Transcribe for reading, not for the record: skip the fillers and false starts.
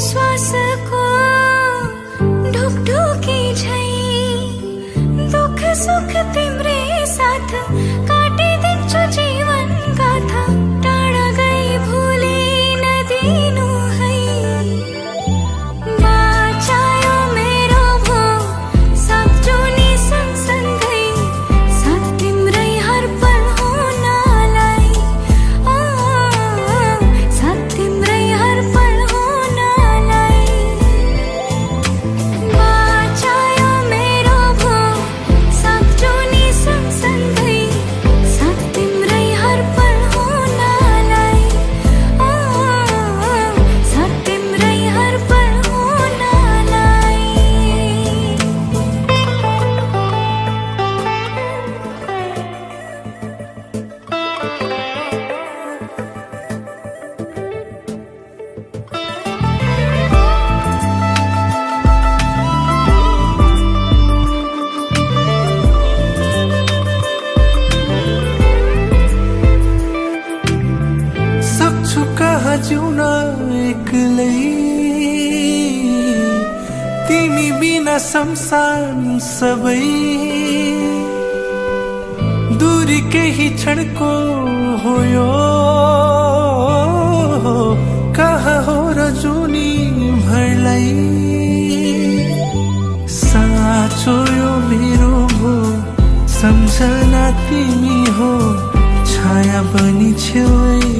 श्वासको ढुकढुकी झै दुख सुख तिम्रै साथ काटिदिन्छु जीवन गाथा टाढा गई भुली नदिनु है बाचायो मेरो भो सक्छुनी सँगसँगै साथ तिम्रै हर पल हुनलाई साथ तिम्रै हर पल जिउन एक्लै तिमी बिना संसार सबै दूरी केही क्षणको हो यो कहाँ हो र जुनी भरलाई साँचो यो मेरो भो सम्झना तिमी हो छाया बनी छेउै